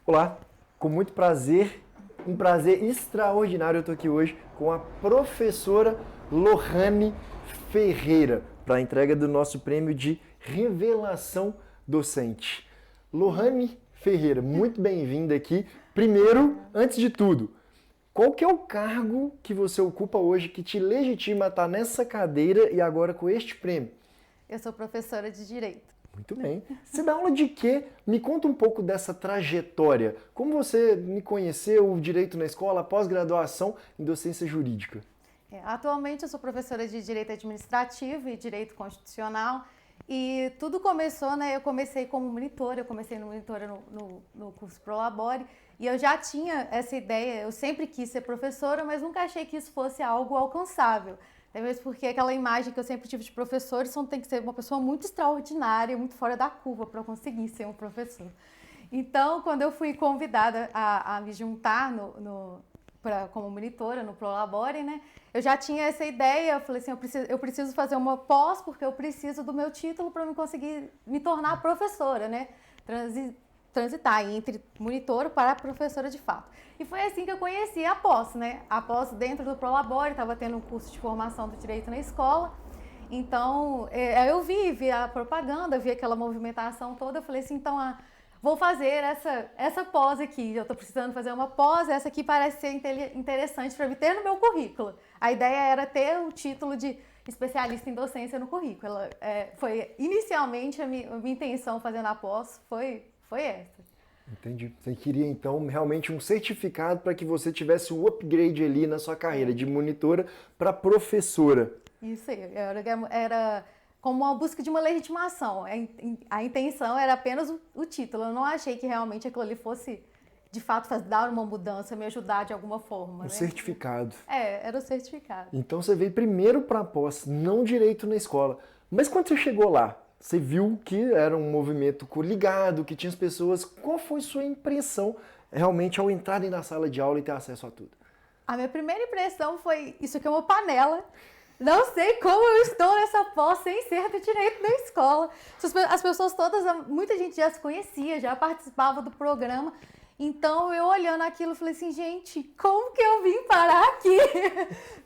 Olá, com muito prazer, um prazer extraordinário eu estou aqui hoje com a professora Lohane Ferreira para a entrega do nosso prêmio de revelação docente. Lohane Ferreira, muito bem-vinda aqui. Primeiro, antes de tudo, qual que é o cargo que você ocupa hoje que te legitima a estar nessa cadeira e agora com este prêmio? Eu sou professora de Direito. Muito bem. Você dá aula de quê? Me conta um pouco dessa trajetória. Como você me conheceu, o direito na escola, pós-graduação em docência jurídica? Atualmente eu sou professora de Direito Administrativo e Direito Constitucional e tudo começou, eu comecei como monitora, no curso Prolabore e eu já tinha essa ideia, eu sempre quis ser professora, mas nunca achei que isso fosse algo alcançável. Até mesmo porque aquela imagem que eu sempre tive de professor, tem que ser uma pessoa muito extraordinária, muito fora da curva para conseguir ser um professor. Então, quando eu fui convidada a me juntar como monitora no Prolabore, eu já tinha essa ideia, eu falei assim, eu preciso fazer uma pós, porque eu preciso do meu título para me conseguir me tornar professora, transitar entre monitora para professora de fato. E foi assim que eu conheci a pós, A pós dentro do Prolabore, estava tendo um curso de formação do direito na escola. Então, eu vi a propaganda, vi aquela movimentação toda, eu falei assim, então, vou fazer essa pós aqui, eu estou precisando fazer uma pós, essa aqui parece ser interessante para me ter no meu currículo. A ideia era ter o título de especialista em docência no currículo. Foi inicialmente a minha intenção fazendo a pós, foi essa. Entendi. Você queria, então, realmente um certificado para que você tivesse um upgrade ali na sua carreira, de monitora para professora. Isso aí. Era como uma busca de uma legitimação. A intenção era apenas o título. Eu não achei que realmente aquilo ali fosse, de fato, dar uma mudança, me ajudar de alguma forma. Certificado. Era o certificado. Então, você veio primeiro para a pós, não direito na escola. Mas quando você chegou lá, você viu que era um movimento coligado, que tinha as pessoas. Qual foi sua impressão realmente ao entrarem na sala de aula e ter acesso a tudo? A minha primeira impressão foi, isso aqui é uma panela. Não sei como eu estou nessa pós sem ser do direito da escola. As pessoas todas, muita gente já se conhecia, já participava do programa. Então, eu olhando aquilo, falei assim, gente, como que eu vim parar aqui?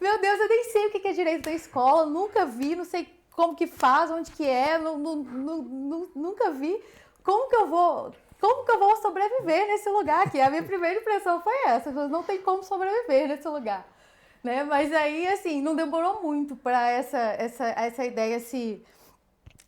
Meu Deus, eu nem sei o que é direito da escola, nunca vi, não sei como que faz, onde que é, nunca vi. Como que eu vou sobreviver nesse lugar aqui? A minha primeira impressão foi essa, não tem como sobreviver nesse lugar. Mas aí, assim, não demorou muito para essa ideia se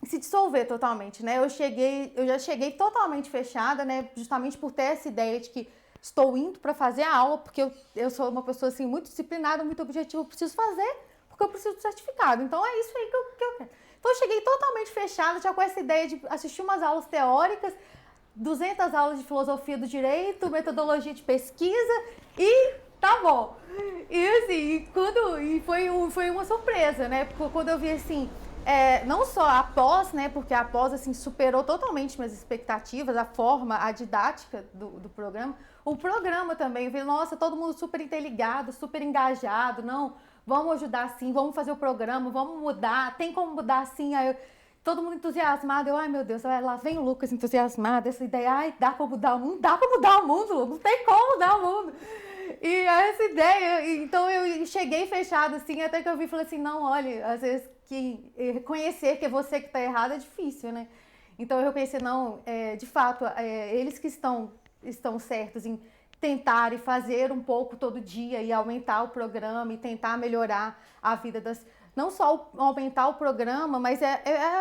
dissolver totalmente, Eu já cheguei totalmente fechada, justamente por ter essa ideia de que estou indo para fazer a aula, porque eu sou uma pessoa, assim, muito disciplinada, muito objetiva, eu preciso fazer, porque eu preciso do certificado. Então, é isso aí que eu quero. Então, eu cheguei totalmente fechada, já com essa ideia de assistir umas aulas teóricas, 200 aulas de filosofia do direito, metodologia de pesquisa e tá bom. E assim, foi uma surpresa, Porque quando eu vi assim, não só a pós, porque a pós assim, superou totalmente minhas expectativas, a forma, a didática do programa. O programa também, eu vi, nossa, todo mundo super interligado, super engajado, vamos ajudar sim, vamos fazer o programa, vamos mudar, tem como mudar sim. Todo mundo entusiasmado, ai meu Deus, lá vem o Lucas entusiasmado, essa ideia, dá pra mudar o mundo, Lucas, não tem como mudar o mundo. E essa ideia, então eu cheguei fechada assim, até que eu vi e falei assim, não, olha, às vezes que reconhecer que é você que tá errado é difícil, Então eu reconheci, não, de fato, eles que estão certos em tentar e fazer um pouco todo dia e aumentar o programa e tentar melhorar a vida não só aumentar o programa, mas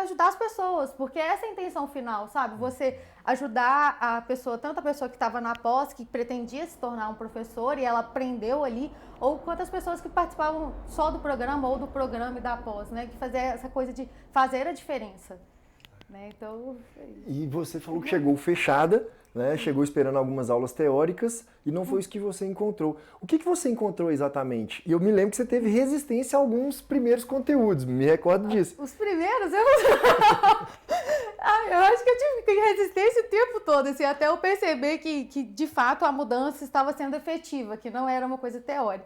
ajudar as pessoas, porque essa é a intenção final, sabe? Você ajudar a pessoa, tanto a pessoa que estava na pós, que pretendia se tornar um professor e ela aprendeu ali, ou quantas pessoas que participavam só do programa ou do programa e da pós, Que fazer essa coisa de fazer a diferença. Então, e você falou que chegou fechada, chegou esperando algumas aulas teóricas e não foi isso que você encontrou. O que você encontrou exatamente? E eu me lembro que você teve resistência a alguns primeiros conteúdos, me recordo disso. Os primeiros? Eu acho que eu tive resistência o tempo todo, assim, até eu perceber que de fato a mudança estava sendo efetiva, que não era uma coisa teórica.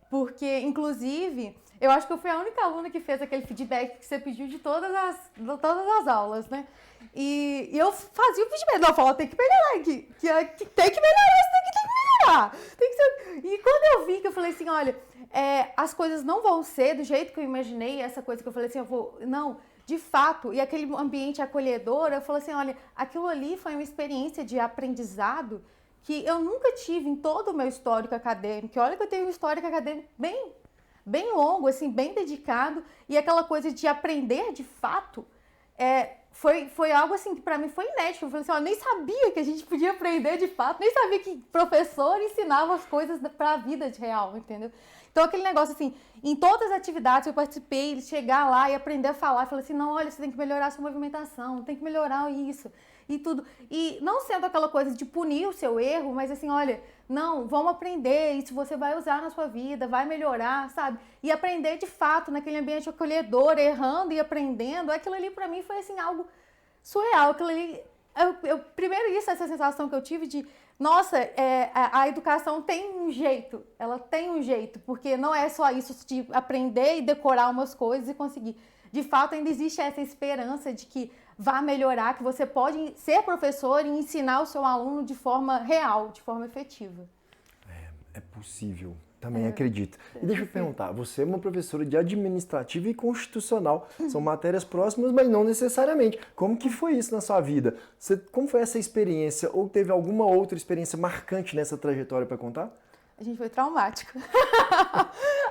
Porque, inclusive, eu acho que eu fui a única aluna que fez aquele feedback que você pediu de todas as aulas, né? E eu fazia o feedback. Não, eu falava, tem que melhorar aqui. Que tem que melhorar, isso tem que melhorar. Tem que ser... E quando eu vi que eu falei assim, olha, as coisas não vão ser do jeito que eu imaginei, essa coisa que eu falei assim, não, de fato, e aquele ambiente acolhedor, eu falei assim, olha, aquilo ali foi uma experiência de aprendizado que eu nunca tive em todo o meu histórico acadêmico. Olha que eu tenho um histórico acadêmico bem longo, assim, bem dedicado, e aquela coisa de aprender de fato, foi algo assim que pra mim foi inédito. Eu falei assim, eu nem sabia que a gente podia aprender de fato, nem sabia que professor ensinava as coisas pra vida de real, entendeu? Então aquele negócio assim, em todas as atividades que eu participei, chegar lá e aprender a falar, eu falei assim, não, olha, você tem que melhorar a sua movimentação, tem que melhorar isso e tudo. E não sendo aquela coisa de punir o seu erro, mas assim, olha, não, vamos aprender, isso você vai usar na sua vida, vai melhorar, sabe? E aprender de fato naquele ambiente acolhedor, errando e aprendendo, aquilo ali pra mim foi assim, algo surreal. Aquilo ali, primeiro isso, essa sensação que eu tive de, nossa, a educação tem um jeito, ela tem um jeito, porque não é só isso de aprender e decorar umas coisas e conseguir. De fato, ainda existe essa esperança de que vá melhorar, que você pode ser professor e ensinar o seu aluno de forma real, de forma efetiva. É possível, também acredito. E deixa eu perguntar, você é uma professora de administrativo e constitucional, são matérias próximas, mas não necessariamente. Como que foi isso na sua vida? Como foi essa experiência? Ou teve alguma outra experiência marcante nessa trajetória para contar? A gente foi traumático.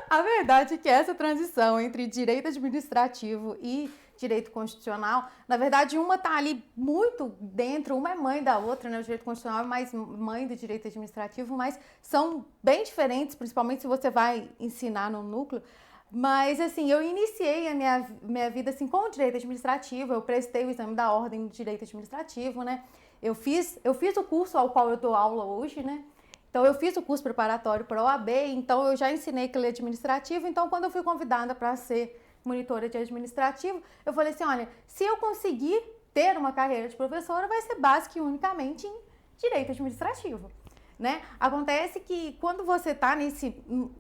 A verdade é que essa transição entre direito administrativo e direito constitucional, na verdade, uma está ali muito dentro, uma é mãe da outra, né? O direito constitucional é mais mãe do direito administrativo, mas são bem diferentes, principalmente se você vai ensinar no núcleo. Mas, assim, eu iniciei a minha vida, assim, com o direito administrativo, eu prestei o exame da ordem do direito administrativo, né? Eu fiz o curso ao qual eu dou aula hoje, né? Então, eu fiz o curso preparatório para a OAB, então eu já ensinei aquele administrativo. Então, quando eu fui convidada para ser monitora de administrativo, eu falei assim, olha, se eu conseguir ter uma carreira de professora, vai ser básica e unicamente em direito administrativo, né? Acontece que quando você está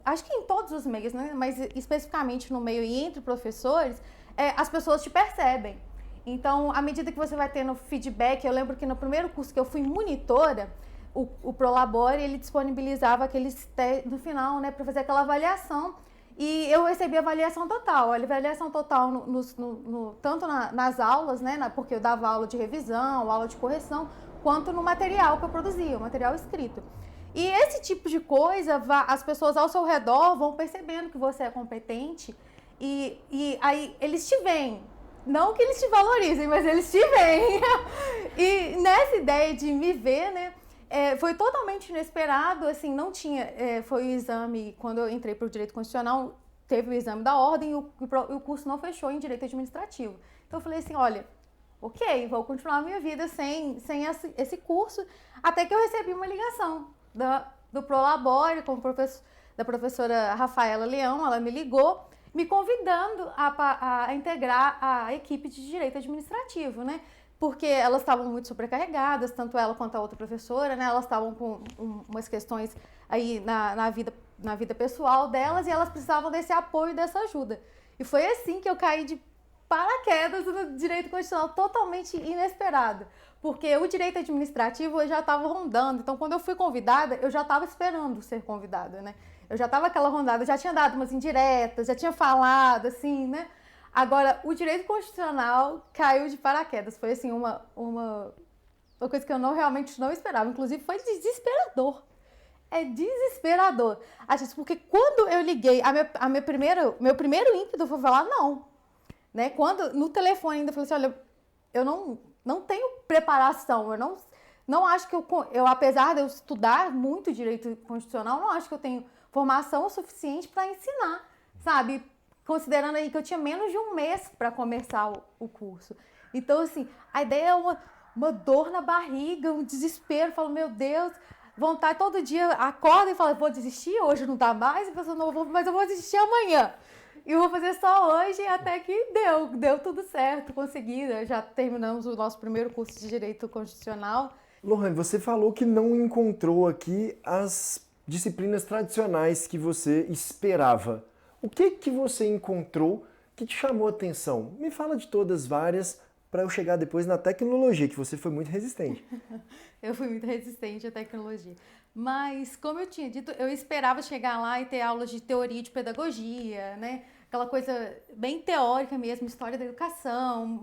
acho que em todos os meios, né? Mas especificamente no meio e entre professores, as pessoas te percebem. Então, à medida que você vai tendo feedback, eu lembro que no primeiro curso que eu fui monitora, o Prolabore, ele disponibilizava aqueles no final, né, para fazer aquela avaliação, e eu recebi avaliação total. A avaliação total tanto nas aulas, né, porque eu dava aula de revisão, aula de correção, quanto no material que eu produzia, o material escrito. E esse tipo de coisa, as pessoas ao seu redor vão percebendo que você é competente, e aí eles te veem. Não que eles te valorizem, mas eles te veem. E nessa ideia de me ver, né, foi totalmente inesperado, assim, não tinha, foi o exame, quando eu entrei para o direito constitucional, teve o exame da ordem e o curso não fechou em direito administrativo. Então eu falei assim, olha, ok, vou continuar a minha vida sem esse curso, até que eu recebi uma ligação do Prolabore, da professora Rafaela Leão, ela me ligou, me convidando a integrar a equipe de direito administrativo, né? Porque elas estavam muito sobrecarregadas, tanto ela quanto a outra professora, né? Elas estavam com umas questões aí na vida pessoal delas e elas precisavam desse apoio e dessa ajuda. E foi assim que eu caí de paraquedas no direito constitucional, totalmente inesperado. Porque o direito administrativo eu já estava rondando, então quando eu fui convidada, eu já estava esperando ser convidada, né? Eu já estava aquela rondada, já tinha dado umas indiretas, já tinha falado, assim, né? Agora, o direito constitucional caiu de paraquedas. Foi, assim, uma coisa que eu realmente não esperava. Inclusive, foi desesperador. É desesperador. Porque quando eu liguei, meu primeiro ímpeto foi falar não. Né? Quando, no telefone ainda, eu falei assim, olha, eu não tenho preparação, eu não acho que eu, apesar de eu estudar muito direito constitucional, não acho que eu tenho formação suficiente para ensinar, sabe? Considerando aí que eu tinha menos de um mês para começar o curso. Então, assim, a ideia é uma dor na barriga, um desespero. Falo, meu Deus, vontade todo dia, acorda e fala, vou desistir, hoje não dá mais, mas eu vou desistir amanhã. E eu vou fazer só hoje, até que deu tudo certo, consegui. Já terminamos o nosso primeiro curso de Direito Constitucional. Lohane, você falou que não encontrou aqui as disciplinas tradicionais que você esperava. O que você encontrou que te chamou a atenção? Me fala de todas várias para eu chegar depois na tecnologia, que você foi muito resistente. Eu fui muito resistente à tecnologia. Mas, como eu tinha dito, eu esperava chegar lá e ter aulas de teoria de pedagogia, né? Aquela coisa bem teórica mesmo, história da educação.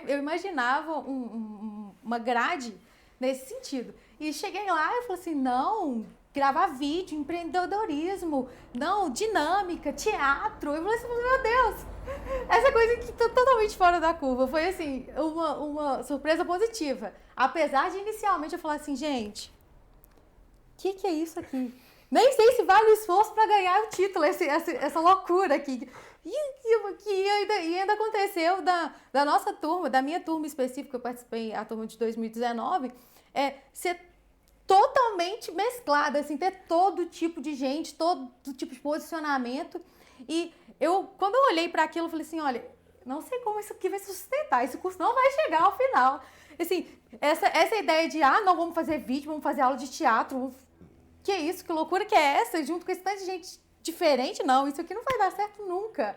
Eu imaginava uma grade nesse sentido. E cheguei lá e falei assim, não, gravar vídeo, empreendedorismo, não, dinâmica, teatro. Eu falei assim, meu Deus, essa coisa que tá totalmente fora da curva. Foi assim, uma surpresa positiva. Apesar de inicialmente eu falar assim, gente, o que é isso aqui? Nem sei se vale o esforço para ganhar o título, essa loucura aqui. E ainda aconteceu da nossa turma, da minha turma específica, eu participei, a turma de 2019, ser totalmente mesclada, assim, ter todo tipo de gente, todo tipo de posicionamento. E quando eu olhei para aquilo, eu falei assim, olha, não sei como isso aqui vai se sustentar, esse curso não vai chegar ao final. Assim, essa ideia de, não, vamos fazer vídeo, vamos fazer aula de teatro, que isso, que loucura que é essa? Junto com esse tanto de gente diferente, não, isso aqui não vai dar certo nunca.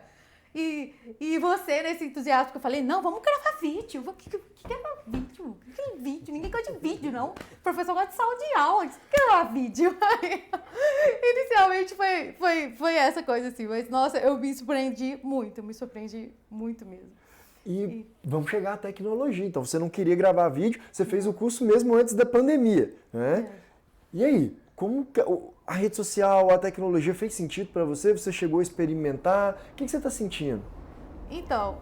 E você, nesse entusiasmo que eu falei, não, vamos gravar vídeo. O que é gravar vídeo? O que é vídeo? Ninguém gosta de vídeo, não. O professor gosta de sala de aula, o que é gravar vídeo? Inicialmente foi essa coisa assim, mas nossa, eu me surpreendi muito mesmo. E vamos chegar à tecnologia. Então, você não queria gravar vídeo, você fez o curso mesmo antes da pandemia, né? E aí, como a rede social, a tecnologia fez sentido para você? Você chegou a experimentar? O que você está sentindo? Então,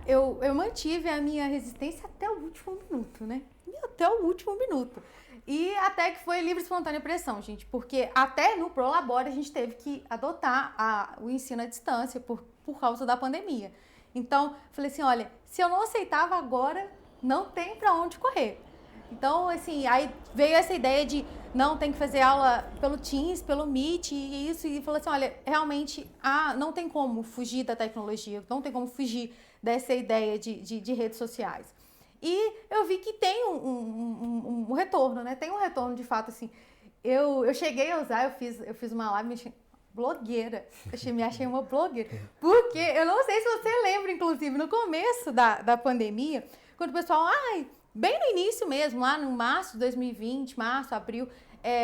eu mantive a minha resistência até o último minuto, né? Até o último minuto. E até que foi livre, espontânea pressão, gente. Porque até no Prolabore a gente teve que adotar o ensino à distância por causa da pandemia. Então, falei assim, olha, se eu não aceitava agora, não tem para onde correr. Então, assim, aí veio essa ideia de, não, tem que fazer aula pelo Teams, pelo Meet e isso. E falou assim, olha, realmente, não tem como fugir da tecnologia, não tem como fugir dessa ideia de redes sociais. E eu vi que tem um retorno, né? Tem um retorno, de fato, assim. Eu cheguei a usar, eu fiz uma live, blogueira. Me achei uma blogueira. Porque, eu não sei se você lembra, inclusive, no começo da pandemia, quando o pessoal, bem no início mesmo, lá no março de 2020, março, abril,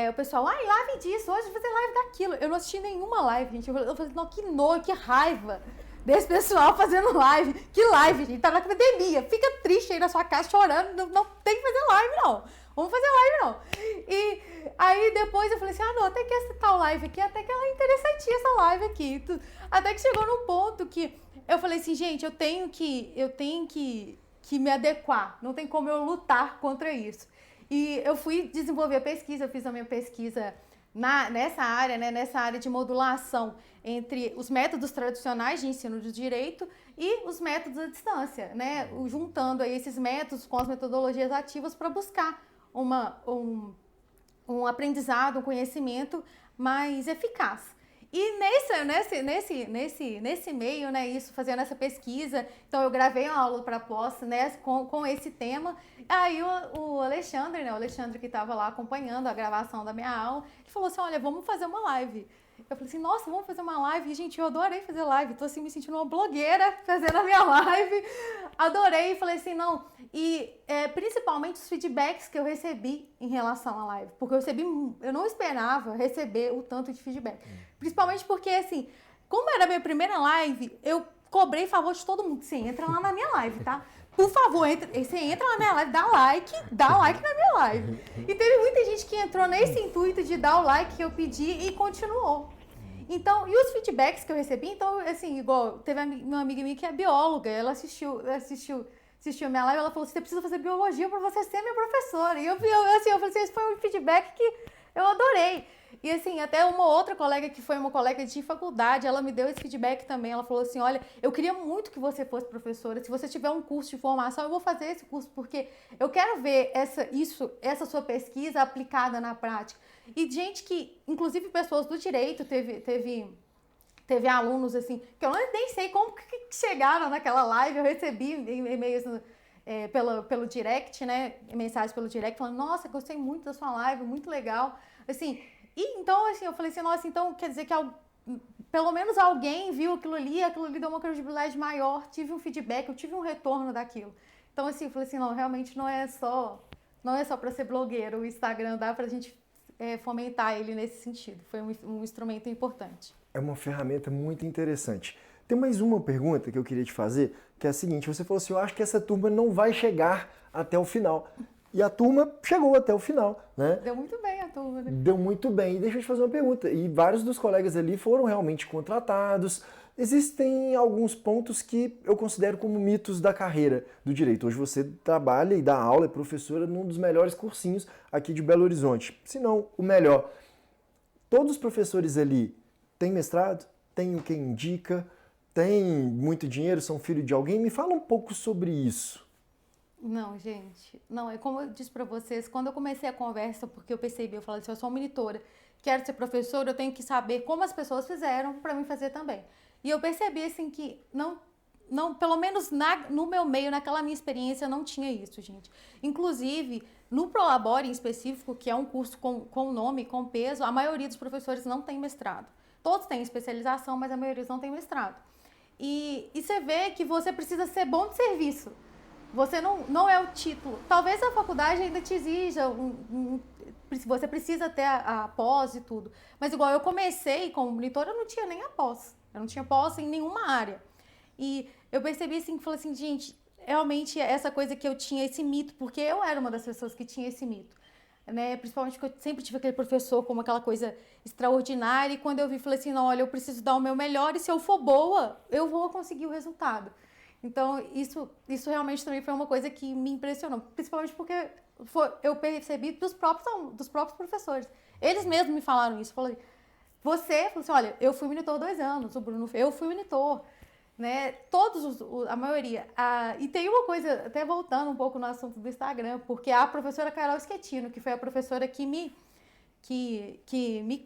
o pessoal, live disso, hoje vou fazer live daquilo. Eu não assisti nenhuma live, gente. Eu falei, não, que nojo, que raiva desse pessoal fazendo live. Que live, gente? Tá na academia. Fica triste aí na sua casa chorando. Não tem que fazer live, não. Vamos fazer live, não. E aí depois eu falei assim, não, até que essa tal live aqui, até que ela é interessantinha essa live aqui. Até que chegou num ponto que eu falei assim, gente, eu tenho que me adequar. Não tem como eu lutar contra isso. E eu fui desenvolver a pesquisa, eu fiz a minha pesquisa nessa área, né, nessa área de modulação entre os métodos tradicionais de ensino de direito e os métodos à distância, né, juntando aí esses métodos com as metodologias ativas para buscar um aprendizado, um conhecimento mais eficaz. E nesse meio, né, fazendo essa pesquisa, então eu gravei uma aula para pós, né, com esse tema. Aí o Alexandre, né, o Alexandre que estava lá acompanhando a gravação da minha aula, ele falou assim, olha, vamos fazer uma live. Eu falei assim, nossa, vamos fazer uma live. E, gente, eu adorei fazer live. Tô assim, me sentindo uma blogueira fazendo a minha live. Adorei. Falei assim, não. E principalmente os feedbacks que eu recebi em relação à live. Porque eu não esperava receber o tanto de feedback. Principalmente porque, assim, como era a minha primeira live, eu cobrei favor de todo mundo. Você entra lá na minha live, tá? Por favor, você entra na minha live, dá like na minha live. E teve muita gente que entrou nesse intuito de dar o like que eu pedi e continuou. Então, e os feedbacks que eu recebi, então, assim, igual, teve uma amiga minha que é bióloga, ela assistiu a minha live, ela falou, você precisa fazer biologia para você ser minha professora. E eu falei assim, esse foi um feedback que eu adorei. E assim, até uma outra colega que foi uma colega de faculdade, ela me deu esse feedback também. Ela falou assim, olha, eu queria muito que você fosse professora. Se você tiver um curso de formação, eu vou fazer esse curso, porque eu quero ver essa sua pesquisa aplicada na prática. E gente que, inclusive pessoas do direito, teve alunos assim, que eu nem sei como que chegaram naquela live, eu recebi e-mails pelo direct, né, mensagens pelo direct, falando, nossa, gostei muito da sua live, muito legal, assim, E então, assim, eu falei assim, nossa, então quer dizer que pelo menos alguém viu aquilo ali deu uma credibilidade maior, tive um feedback, eu tive um retorno daquilo. Então, assim, eu falei assim, não, realmente não é só para ser blogueiro, o Instagram dá pra gente fomentar ele nesse sentido. Foi um instrumento importante. É uma ferramenta muito interessante. Tem mais uma pergunta que eu queria te fazer, que é a seguinte, você falou assim, eu acho que essa turma não vai chegar até o final. E a turma chegou até o final, né? Deu muito bem a turma, né? Deu muito bem. E deixa eu te fazer uma pergunta. E vários dos colegas ali foram realmente contratados. Existem alguns pontos que eu considero como mitos da carreira do direito. Hoje você trabalha e dá aula, é professora num dos melhores cursinhos aqui de Belo Horizonte. Se não, o melhor. Todos os professores ali têm mestrado? Tem o que indica? Tem muito dinheiro? São filho de alguém? Me fala um pouco sobre isso. Não, gente, não, é como eu disse pra vocês, quando eu comecei a conversa, porque eu percebi, eu falei assim, eu sou monitora, quero ser professora, eu tenho que saber como as pessoas fizeram pra mim fazer também. E eu percebi, assim, que não pelo menos no meu meio, naquela minha experiência, não tinha isso, gente. Inclusive, no Prolabore em específico, que é um curso com nome, com peso, a maioria dos professores não tem mestrado. Todos têm especialização, mas a maioria não tem mestrado. E você vê que você precisa ser bom de serviço. Você não é o título. Talvez a faculdade ainda te exija, você precisa ter a pós e tudo. Mas igual eu comecei como monitora, eu não tinha nem a pós. Eu não tinha pós em nenhuma área. E eu percebi assim, que falei assim, gente, realmente essa coisa que eu tinha esse mito, porque eu era uma das pessoas que tinha esse mito. Né? Principalmente porque eu sempre tive aquele professor como aquela coisa extraordinária. E quando eu vi, falei assim, não, olha, eu preciso dar o meu melhor e se eu for boa, eu vou conseguir o resultado. Então, isso realmente também foi uma coisa que me impressionou, principalmente porque eu percebi dos próprios professores. Eles mesmos me falaram isso. Falei, falou assim, olha, eu fui monitor 2 anos, o Bruno, eu fui monitor, né? A maioria. E tem uma coisa, até voltando um pouco no assunto do Instagram, porque a professora Carol Schettino, que foi a professora que me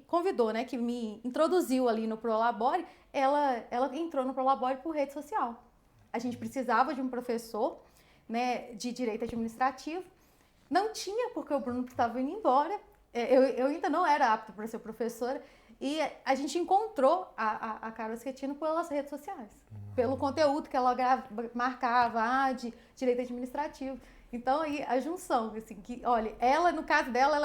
convidou, né? Que me introduziu ali no Prolabore, ela entrou no Prolabore por rede social. A gente precisava de um professor, né, de direito administrativo. Não tinha, porque o Bruno estava indo embora. Eu ainda não era apta para ser professora. E a gente encontrou a Carol Schettino pelas redes sociais. Pelo conteúdo que ela marcava, de direito administrativo. Então, aí, a junção, assim, que, olha, ela, no caso dela,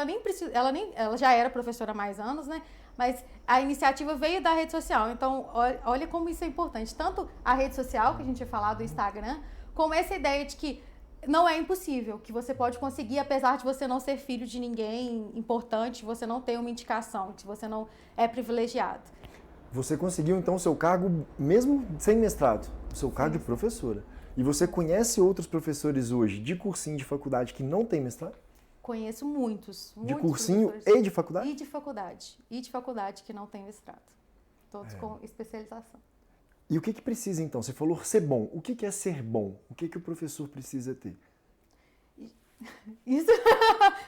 ela já era professora há mais anos, né? Mas a iniciativa veio da rede social. Então, olha como isso é importante. Tanto a rede social, que a gente ia falar do Instagram, como essa ideia de que não é impossível, que você pode conseguir, apesar de você não ser filho de ninguém importante, você não ter uma indicação, que você não é privilegiado. Você conseguiu, então, o seu cargo, mesmo sem mestrado, o seu cargo de professora. E você conhece outros professores hoje de cursinho de faculdade que não têm mestrado? Conheço muitos de cursinho e de faculdade? E de faculdade que não tem mestrado. Todos com especialização. E o que precisa, então? Você falou ser bom. O que é ser bom? O que o professor precisa ter? Isso,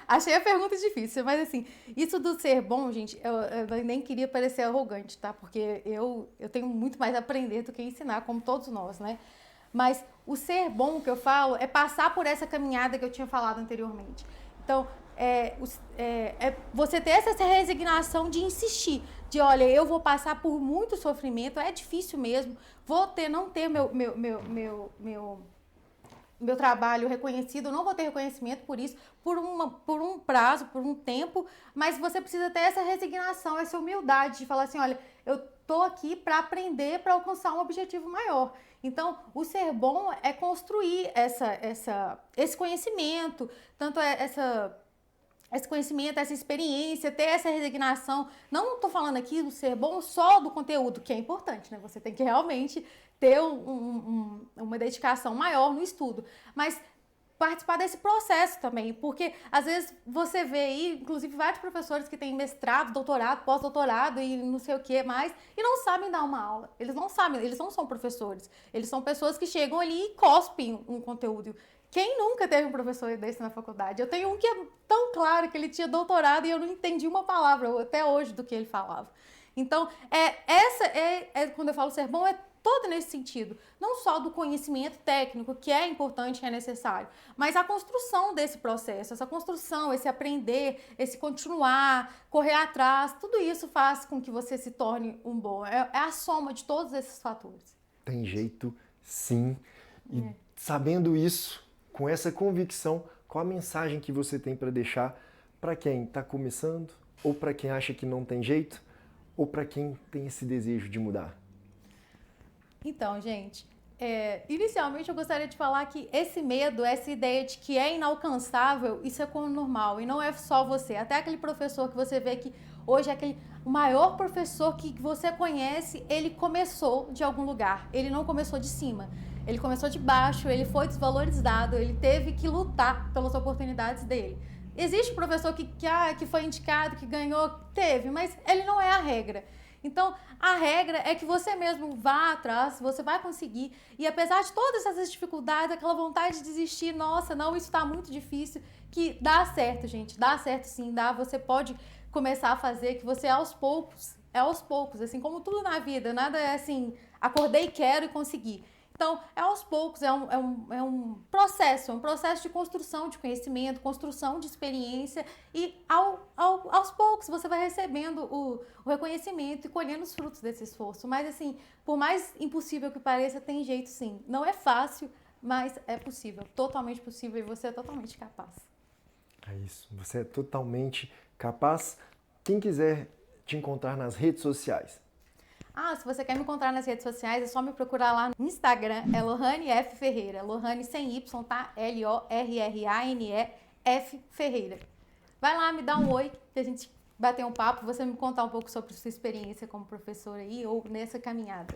achei a pergunta difícil, mas assim, isso do ser bom, gente, eu nem queria parecer arrogante, tá? Porque eu tenho muito mais a aprender do que ensinar, como todos nós, né? Mas o ser bom que eu falo é passar por essa caminhada que eu tinha falado anteriormente. Então, você ter essa resignação de insistir, de olha, eu vou passar por muito sofrimento, é difícil mesmo, não ter meu trabalho reconhecido, não vou ter reconhecimento por isso, por um prazo, por um tempo, mas você precisa ter essa resignação, essa humildade de falar assim, olha, eu tô aqui para aprender, para alcançar um objetivo maior. Então, o ser bom é construir esse conhecimento, tanto esse conhecimento, essa experiência, ter essa resignação. Não estou falando aqui do ser bom só do conteúdo, que é importante, né? Você tem que realmente ter uma dedicação maior no estudo. Mas participar desse processo também, porque às vezes você vê aí, inclusive vários professores que têm mestrado, doutorado, pós-doutorado e não sei o que mais, e não sabem dar uma aula. Eles não sabem, eles não são professores. Eles são pessoas que chegam ali e cospem um conteúdo. Quem nunca teve um professor desse na faculdade? Eu tenho um que é tão claro que ele tinha doutorado e eu não entendi uma palavra até hoje do que ele falava. Então, quando eu falo ser bom, é todo nesse sentido. Não só do conhecimento técnico, que é importante, que é necessário, mas a construção desse processo, essa construção, esse aprender, esse continuar, correr atrás, tudo isso faz com que você se torne um bom. É a soma de todos esses fatores. Tem jeito, sim. E sabendo isso, com essa convicção, qual a mensagem que você tem para deixar para quem está começando, ou para quem acha que não tem jeito, ou para quem tem esse desejo de mudar? Então, gente, inicialmente eu gostaria de falar que esse medo, essa ideia de que é inalcançável, isso é como normal. E não é só você. Até aquele professor que você vê que hoje é o maior professor que você conhece, ele começou de algum lugar. Ele não começou de cima. Ele começou de baixo, ele foi desvalorizado, ele teve que lutar pelas oportunidades dele. Existe professor que foi indicado, que ganhou, teve, mas ele não é a regra. Então, a regra é que você mesmo vá atrás, você vai conseguir. E apesar de todas essas dificuldades, aquela vontade de desistir, nossa, não, isso está muito difícil, que dá certo, gente, dá certo sim, dá. Você pode começar a fazer, que você aos poucos, assim como tudo na vida, nada é assim, acordei, quero e consegui. Então, é aos poucos, é um processo de construção de conhecimento, construção de experiência e aos poucos você vai recebendo o reconhecimento e colhendo os frutos desse esforço. Mas assim, por mais impossível que pareça, tem jeito sim. Não é fácil, mas é possível, totalmente possível e você é totalmente capaz. É isso, você é totalmente capaz. Quem quiser te encontrar nas redes sociais, se você quer me encontrar nas redes sociais, é só me procurar lá no Instagram, é Lohane F. Ferreira. Lohane sem Y, tá? Lorrane Ferreira. Vai lá, me dá um oi, que a gente bater um papo, você me contar um pouco sobre sua experiência como professora aí ou nessa caminhada.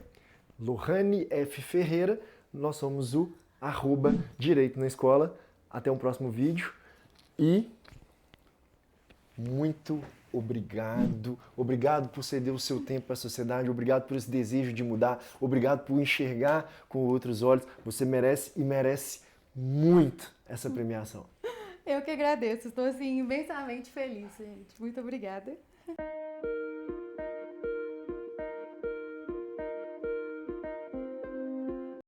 Lohane F. Ferreira, nós somos o @Direito na Escola. Até um próximo vídeo e muito obrigado. Obrigado por ceder o seu tempo para a sociedade. Obrigado por esse desejo de mudar. Obrigado por enxergar com outros olhos. Você merece e merece muito essa premiação. Eu que agradeço. Estou assim imensamente feliz, gente. Muito obrigada.